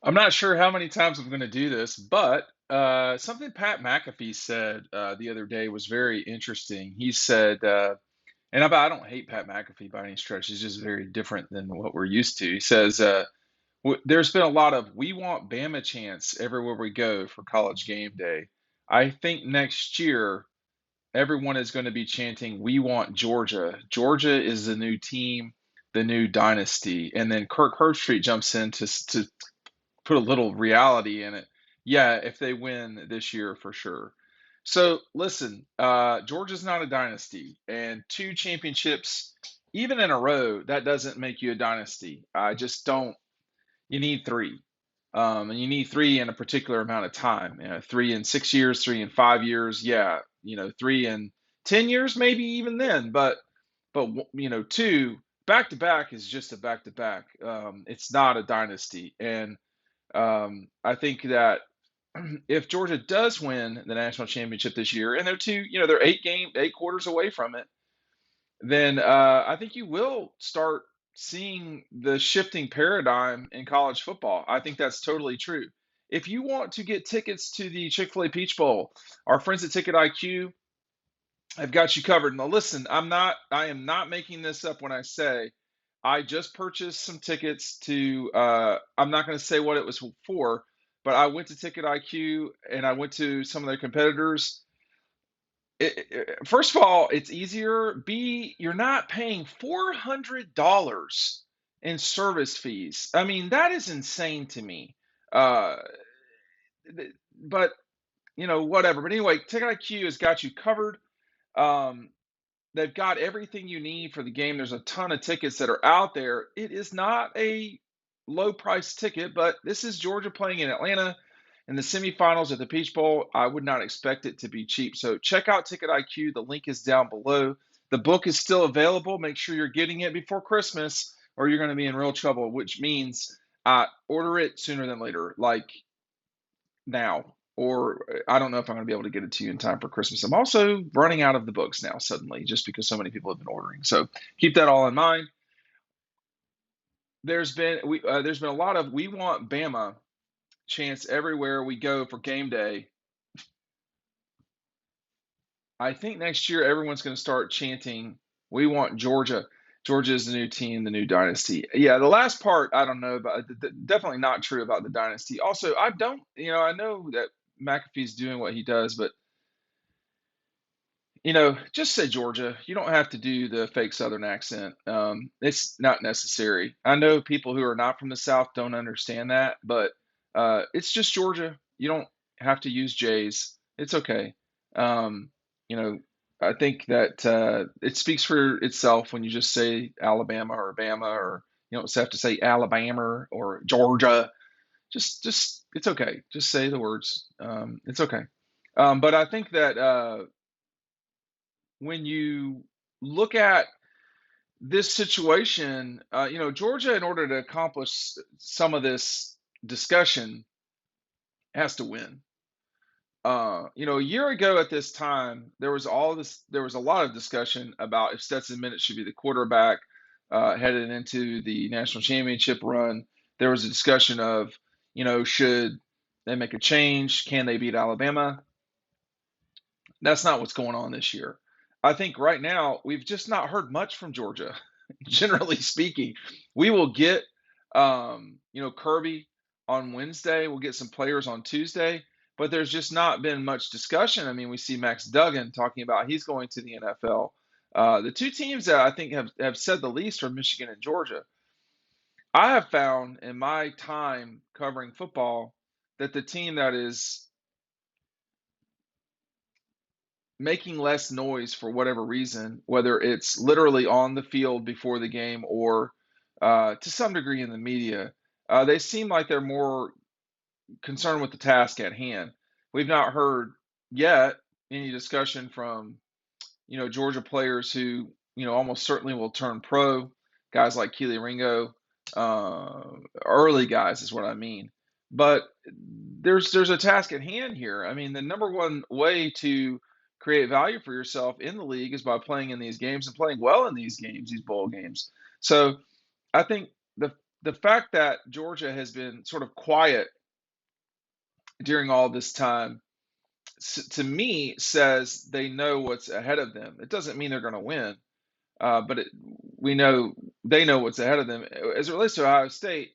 I'm not sure how many times I'm going to do this, but something Pat McAfee said the other day was very interesting. He said, and I don't hate Pat McAfee by any stretch. He's just very different than what we're used to. He says, there's been a lot of "we want Bama" chants everywhere we go for College Game Day. I think next year everyone is going to be chanting, "We want Georgia." Georgia is the new team, the new dynasty. And then Kirk Herbstreit jumps in to put a little reality in it. Yeah, if they win this year for sure. So listen, Georgia's not a dynasty, and two championships, even in a row, that doesn't make you a dynasty. I just don't. You need three, and you need three in a particular amount of time. 3 in 6 years, 3 in 5 years. Yeah, 3 in 10 years, maybe even then. But two back to back is just a back to back. It's not a dynasty, and I think that if Georgia does win the national championship this year, and they're 8 quarters away from it, then I think you will start seeing the shifting paradigm in college football. I think that's totally true. If you want to get tickets to the Chick-fil-A Peach Bowl, our friends at Ticket IQ have got you covered. Now listen, I am not making this up when I say I just purchased some tickets to I'm not going to say what it was for, but I went to Ticket IQ and I went to some of their competitors. First of all, it's easier. B, you're not paying $400 in service fees. I mean, that is insane to me. Uh, but whatever. But anyway, Ticket IQ has got you covered. Um, they've got everything you need for the game. There's a ton of tickets that are out there. It is not a low price ticket, but this is Georgia playing in Atlanta in the semifinals at the Peach Bowl. I would not expect it to be cheap. So check out Ticket IQ. The link is down below. The book is still available. Make sure you're getting it before Christmas or you're going to be in real trouble, which means order it sooner than later, like now. Or I don't know if I'm going to be able to get it to you in time for Christmas. I'm also running out of the books now suddenly, just because so many people have been ordering. So keep that all in mind. There's been a lot of "we want Bama" chants everywhere we go for game day. I think next year everyone's going to start chanting, "We want Georgia." Georgia is the new team, the new dynasty. Yeah, the last part I don't know about. Definitely not true about the dynasty. Also, I don't. I know that McAfee's doing what he does, but just say Georgia. You don't have to do the fake Southern accent. It's not necessary. I know people who are not from the South don't understand that, but it's just Georgia. You don't have to use J's. It's okay. Um, you know, I think that it speaks for itself when you just say Alabama or Bama, or you don't have to say Alabama or Georgia. Just it's okay. Just say the words. It's okay. But I think that when you look at this situation, Georgia, in order to accomplish some of this discussion, has to win. A year ago at this time, there was a lot of discussion about if Stetson Bennett should be the quarterback headed into the national championship run. There was a discussion of, should they make a change? Can they beat Alabama? That's not what's going on this year. I think right now we've just not heard much from Georgia, generally speaking. We will get, Kirby on Wednesday. We'll get some players on Tuesday, but there's just not been much discussion. I mean, we see Max Duggan talking about he's going to the NFL. The two teams that I think have said the least are Michigan and Georgia. I have found in my time covering football that the team that is making less noise for whatever reason, whether it's literally on the field before the game or to some degree in the media, they seem like they're more concerned with the task at hand. We've not heard yet any discussion from, Georgia players who, almost certainly will turn pro, guys like Keely Ringo, early guys is what I mean. But there's a task at hand here. I mean, the number one way to create value for yourself in the league is by playing in these games and playing well in these games, these bowl games. So I think the fact that Georgia has been sort of quiet during all this time, to me, says they know what's ahead of them. It doesn't mean they're going to win, but we know they know what's ahead of them. As it relates to Ohio State,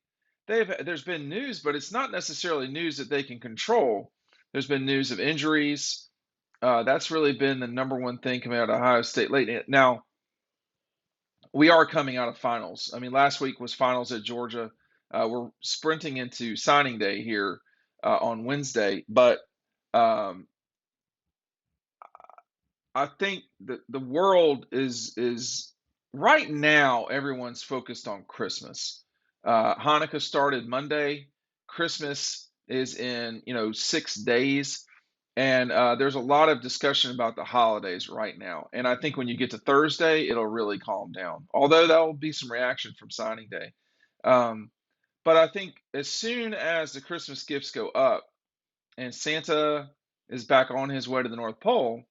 there's been news, but it's not necessarily news that they can control. There's been news of injuries. That's really been the number one thing coming out of Ohio State lately. Now, we are coming out of finals. I mean, last week was finals at Georgia. We're sprinting into signing day here on Wednesday, but um, I think the world is right now. Everyone's focused on Christmas. Hanukkah started Monday. Christmas is in 6 days, and there's a lot of discussion about the holidays right now. And I think when you get to Thursday, it'll really calm down. Although there will be some reaction from signing day. Um, but I think as soon as the Christmas gifts go up and Santa is back on his way to the North Pole,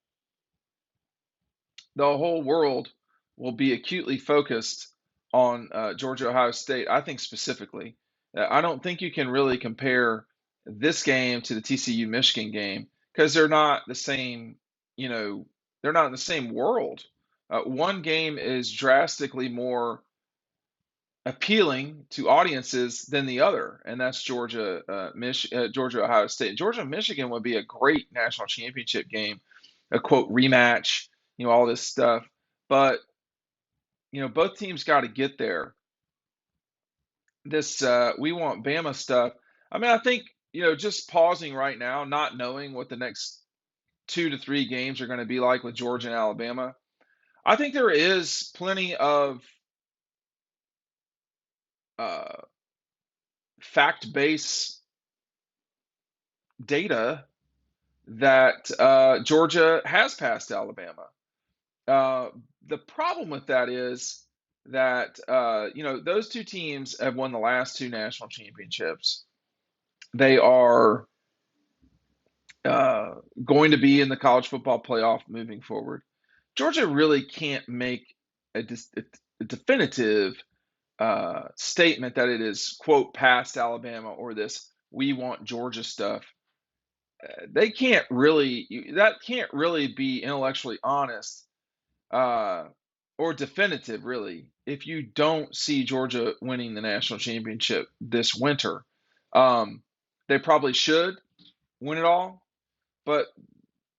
the whole world will be acutely focused on Georgia Ohio State. I think specifically, I don't think you can really compare this game to the TCU Michigan game because they're not the same. You know, they're not in the same world. One game is drastically more appealing to audiences than the other, and that's Georgia Ohio State. Georgia Michigan would be a great national championship game, a quote rematch, all this stuff. But both teams got to get there. This we want Bama stuff. I mean, I think just pausing right now, not knowing what the next 2 to 3 games are going to be like with Georgia and Alabama. I think there is plenty of uh, fact-based data that Georgia has passed Alabama. Uh, the problem with that is that those two teams have won the last 2 national championships. They are going to be in the college football playoff moving forward. Georgia really can't make a definitive statement that it is quote past Alabama or this we want Georgia stuff. They can't really that can't really be intellectually honest uh, or definitive, really, if you don't see Georgia winning the national championship this winter. Um, they probably should win it all, but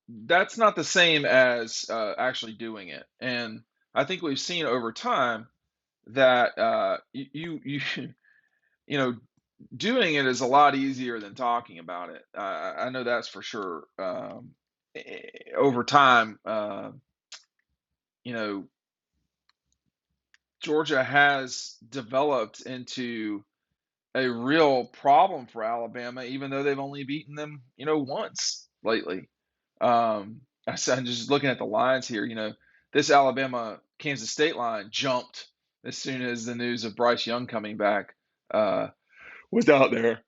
that's not the same as actually doing it. And I think we've seen over time that you know doing it is a lot easier than talking about it. I know that's for sure. Over time, you know, Georgia has developed into a real problem for Alabama, even though they've only beaten them, once lately. I'm just looking at the lines here. This Alabama Kansas State line jumped as soon as the news of Bryce Young coming back uh, was out there.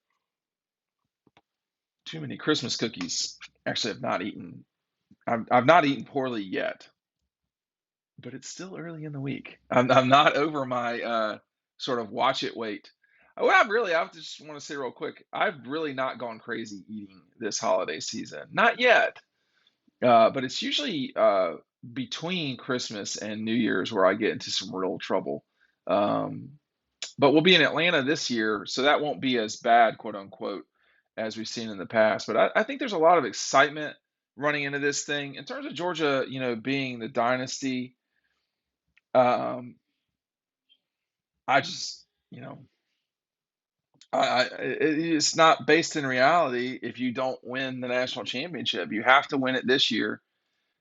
Too many Christmas cookies. Actually, I've not eaten. I've not eaten poorly yet, but it's still early in the week. I'm not over my sort of watch it wait. What I just want to say real quick, I've really not gone crazy eating this holiday season. Not yet. But it's usually between Christmas and New Year's where I get into some real trouble. Um, but we'll be in Atlanta this year, so that won't be as bad, quote unquote, as we've seen in the past. But I think there's a lot of excitement running into this thing. In terms of Georgia, being the dynasty, um, I just, it's not based in reality if you don't win the national championship. You have to win it this year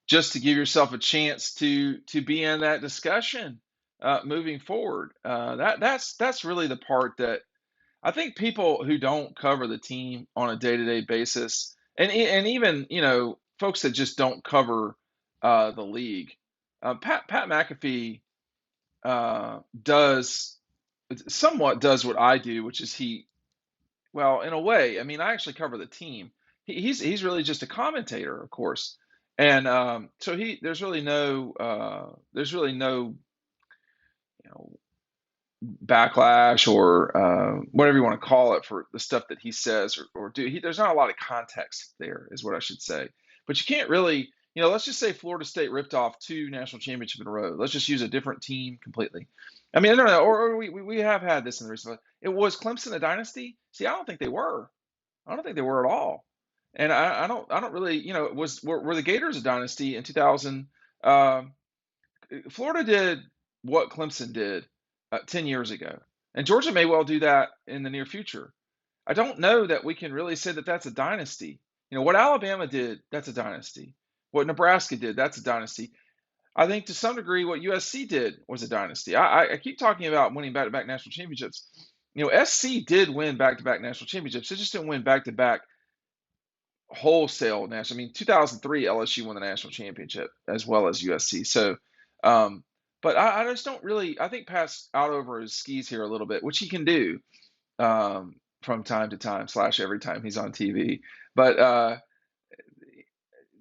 just to give yourself a chance to be in that discussion moving forward. That's really the part that I think people who don't cover the team on a day-to-day basis, and even folks that just don't cover the league. Pat McAfee does somewhat does what I do, which is well, in a way, I mean, I actually cover the team. He's really just a commentator, of course, and so there's really no you know backlash or whatever you want to call it for the stuff that he says or do. There's not a lot of context there, is what I should say. But you can't really, let's just say Florida State ripped off 2 national championships in a row. Let's just use a different team completely. I mean, I don't know, or we have had this in the recent. It was Clemson a dynasty? See, I don't think they were. I don't think they were at all. And I don't really, were the Gators a dynasty in 2000? Um, Florida did what Clemson did 10 years ago, and Georgia may well do that in the near future. I don't know that we can really say that that's a dynasty. What Alabama did, that's a dynasty. What Nebraska did, that's a dynasty. I think to some degree what USC did was a dynasty. I keep talking about winning back-to-back national championships. SC did win back-to-back national championships. It just didn't win back-to-back wholesale national. I mean, 2003 LSU won the national championship as well as USC. So, um, but I just don't really. I think Pat's out over his skis here a little bit, which he can do from time to time / every time he's on TV. But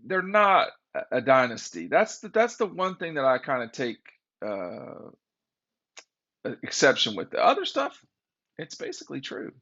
they're not a dynasty. That's the one thing that I kind of take uh, exception with. The other stuff, it's basically true.